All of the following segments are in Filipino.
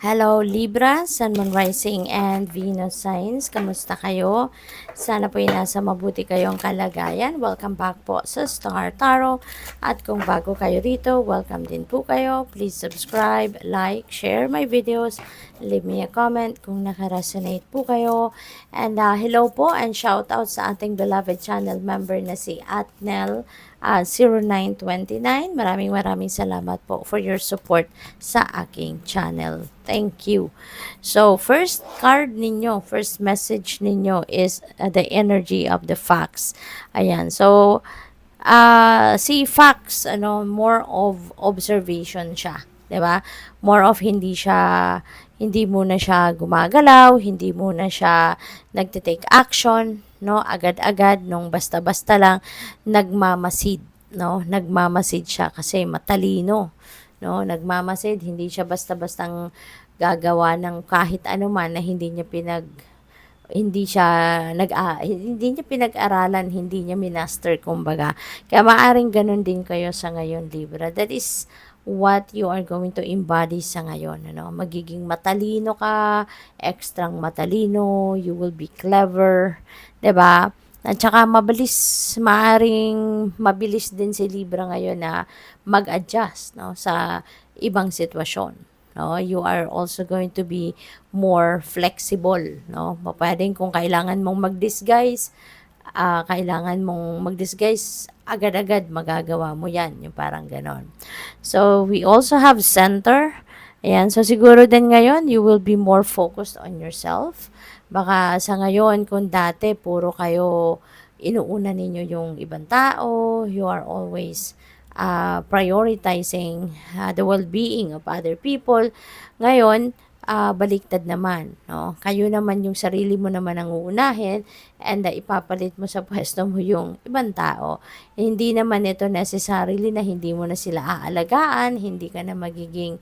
Hello Libra, Sun, Moon Rising, and Venus Signs. Kamusta kayo? Sana po nasa mabuti kayong kalagayan. Welcome back po sa Star Tarot. At kung bago kayo rito, welcome din po kayo. Please subscribe, like, share my videos, leave me a comment kung nakaresonate po kayo. And hello po and shout out sa ating beloved channel member na si Atnel 0929. Maraming salamat po for your support sa aking channel. Thank you. So, first card ninyo, first message ninyo is the energy of the fox. Ayan. So, si fox, more of observation siya. 'Di ba? More of hindi muna siya gumagalaw, hindi muna siya nagte-take action, no? Agad-agad nung basta-basta lang nagmamasid, no? Nagmamasid siya kasi matalino, no? Nagmamasid, hindi siya basta-bastang gagawa ng kahit ano man na hindi niya pinag-aralan, hindi niya minaster kumbaga. Kaya maaring ganun din kayo sa ngayon, Libra. That is what you are going to embody sa ngayon, Magiging matalino ka, extrang matalino, you will be clever, 'di ba? At saka mabilis din si Libra ngayon na mag-adjust, no, sa ibang sitwasyon. No, you are also going to be more flexible, no? Pwedeng kung kailangan mong mag-disguise, agad-agad magagawa mo 'yan, yung parang ganon. So, we also have center. Ayan, so siguro din ngayon, you will be more focused on yourself. Baka sa ngayon, kung dati puro kayo inuuna ninyo yung ibang tao, you are always prioritizing the well-being of other people. Ngayon, baliktad naman, no? Kayo naman yung sarili mo naman ang uunahin and ipapalit mo sa pwesto mo yung ibang tao. Hindi naman ito necessarily na hindi mo na sila aalagaan, hindi ka na magiging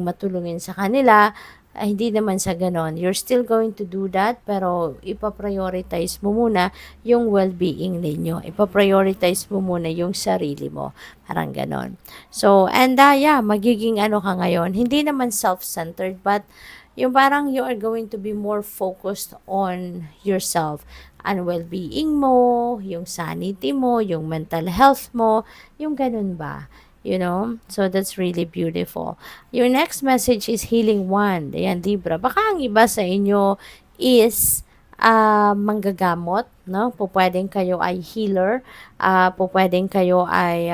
matulungin sa kanila. Hindi naman sa ganon. You're still going to do that, pero ipaprioritize mo muna yung well-being ninyo. Ipaprioritize mo muna yung sarili mo. Parang ganon. So, and yeah, magiging ka ngayon. Hindi naman self-centered, but yung parang you are going to be more focused on yourself. Ang well-being mo, yung sanity mo, yung mental health mo, yung ganun ba? So that's really beautiful. Your next message is healing wand. Ayan, Libra. Baka ang iba sa inyo is manggagamot, no? Pwedeng kayo ay healer, pwedeng kayo ay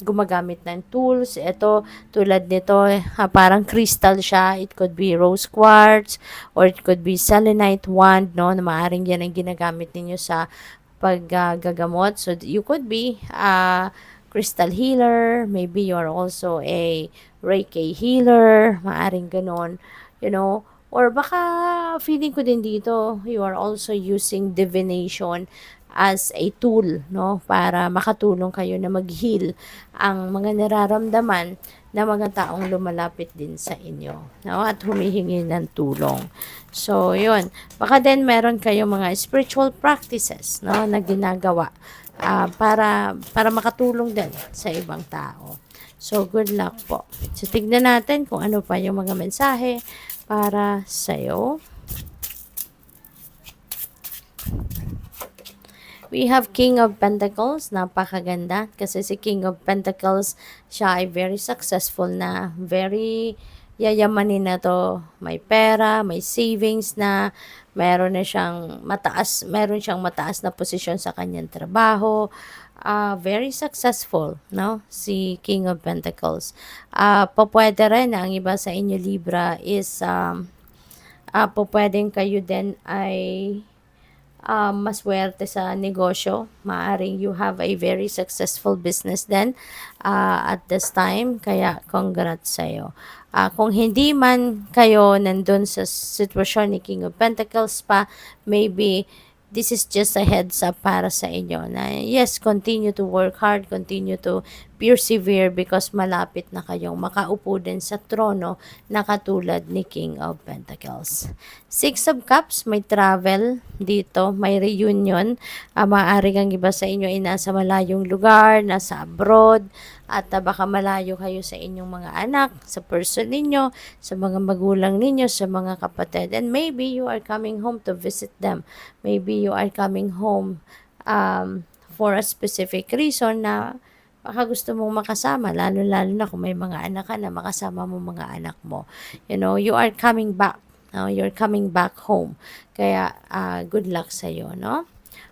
gumagamit ng tools. Ito, tulad nito, parang crystal siya. It could be rose quartz or it could be selenite wand, no? Na maaaring yan ang ginagamit ninyo sa paggagamot. So you could be crystal healer, maybe you're also a Reiki healer, maaring ganon, or baka feeling ko din dito, you are also using divination as a tool, no, para makatulong kayo na mag-heal ang mga nararamdaman na mga taong lumalapit din sa inyo, no, at humihingi ng tulong. So, yun. Baka din meron kayong mga spiritual practices, no, na ginagawa para makatulong din sa ibang tao. So, good luck po. So, tignan natin kung ano pa yung mga mensahe para sa'yo. We have King of Pentacles. Napakaganda. Kasi si King of Pentacles, siya ay very successful na. Very yayamanin na to. May pera, may savings na, meron siyang mataas na posisyon sa kanyang trabaho. Very successful, no? Si King of Pentacles. Pwede rin na ang iba sa inyo, Libra, is pwedeng kayo din ay maswerte sa negosyo. Maaring you have a very successful business then at this time. Kaya congrats sa'yo. Kung hindi man kayo nandun sa sitwasyon ni King of Pentacles pa, maybe this is just a heads up para sa inyo na yes, continue to work hard, continue to persevere because malapit na kayong makaupo din sa trono na katulad ni King of Pentacles. Six of Cups, may travel dito, may reunion. Maaari kang iba sa inyo ay nasa malayong lugar, nasa abroad, at baka malayo kayo sa inyong mga anak, sa person ninyo, sa mga magulang ninyo, sa mga kapatid. And maybe you are coming home to visit them. Maybe you are coming home for a specific reason na baka gusto mong makasama, lalo-lalo na kung may mga anak ka na, makasama mo mga anak mo. You know, you are coming back. No? You're coming back home. Kaya, good luck sa'yo, no?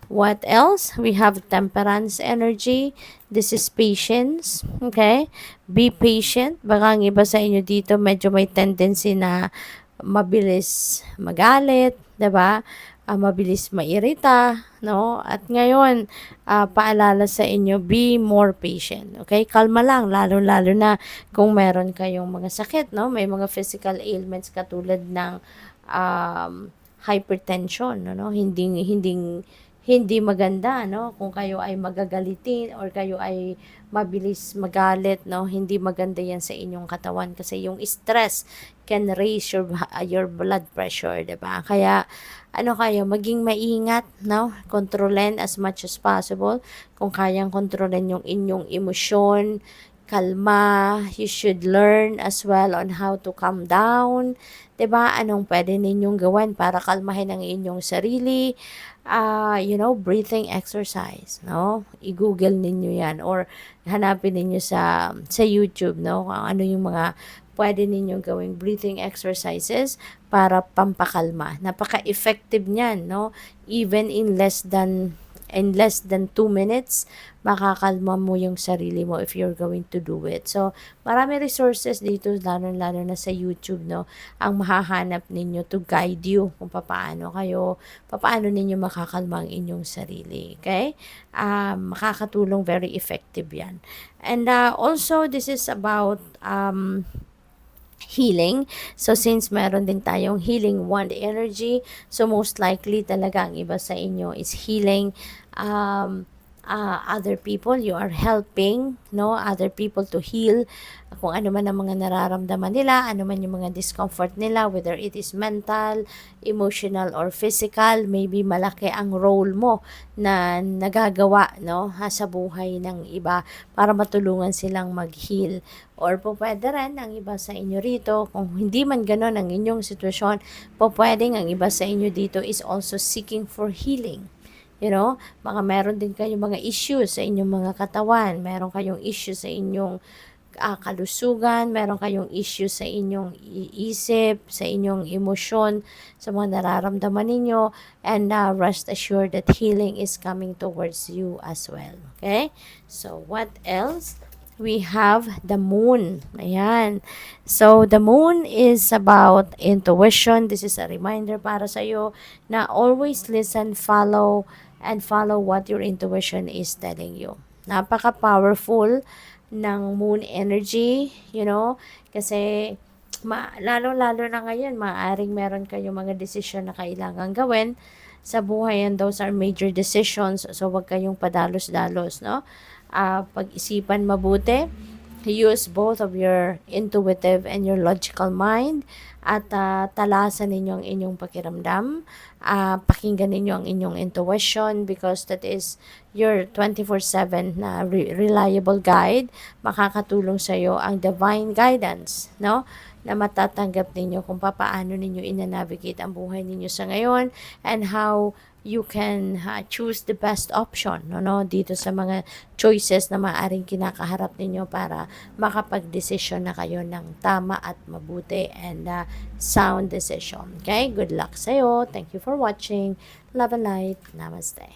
What else? We have temperance energy. This is patience. Okay? Be patient. Baka ang iba sa inyo dito medyo may tendency na mabilis magalit, 'di ba? Mabilis mairita, no? At ngayon, paalala sa inyo, be more patient, okay? Kalma lang, lalo-lalo na kung meron kayong mga sakit, no? May mga physical ailments katulad ng hypertension, no? Hindi maganda, no? Kung kayo ay magagalitin or kayo ay mabilis magalit, no? Hindi maganda yan sa inyong katawan kasi yung stress can raise your blood pressure, 'di ba? Kaya kayo, maging maingat, no? Kontrolin as much as possible. Kung kayang kontrolin yung inyong emosyon, kalma, you should learn as well on how to calm down. 'Di ba? Anong pwede ninyong gawin para kalmahin ang inyong sarili? Breathing exercise, no? I-google ninyo 'yan or hanapin ninyo sa YouTube, no? Kung ano yung mga pwede ninyong gawing breathing exercises para pampakalma. Napaka-effective niyan, no? Even in less than 2 minutes, makakalma mo yung sarili mo if you're going to do it. So, marami resources dito, lalo na sa YouTube, no? Ang mahahanap ninyo to guide you kung paano ninyo makakalma ang inyong sarili. Okay? Makakatulong, very effective yan. And also, this is about healing. So, since meron din tayong healing wand energy, so most likely talaga ang iba sa inyo is healing other people. You are helping, no, other people to heal kung ano man ang mga nararamdaman nila, ano man yung mga discomfort nila, whether it is mental, emotional, or physical. Maybe malaki ang role mo na nagagawa, no, sa buhay ng iba para matulungan silang mag-heal. Or po pwede rin ang iba sa inyo rito, kung hindi man ganon ang inyong sitwasyon, po pwedeng ang iba sa inyo dito is also seeking for healing. You know, baka meron din kayong mga issues sa inyong mga katawan, meron kayong issues sa inyong kalusugan, meron kayong issues sa inyong isip, sa inyong emosyon, sa mga nararamdaman ninyo, and rest assured that healing is coming towards you as well. Okay? So, what else? We have the moon. Ayan. So, the moon is about intuition. This is a reminder para sa iyo na always listen, follow what your intuition is telling you. Napaka-powerful ng moon energy, kasi lalo-lalo na ngayon, maaaring meron kayong mga desisyon na kailangan gawin sa buhay, and those are major decisions, so wag kayong padalos-dalos, no? Pag-isipan mabuti, use both of your intuitive and your logical mind, at talasan ninyo ang inyong pakiramdam. Pakinggan ninyo ang inyong intuition because that is your 24/7 na reliable guide. Makakatulong sa iyo ang divine guidance, no? Na matatanggap ninyo kung paano ninyo ina-navigate ang buhay ninyo sa ngayon, and how you can choose the best option, no, dito sa mga choices na maaaring kinakaharap ninyo para makapag-desisyon na kayo ng tama at mabuti and sound decision. Okay? Good luck sa'yo. Thank you for watching. Love and light. Namaste.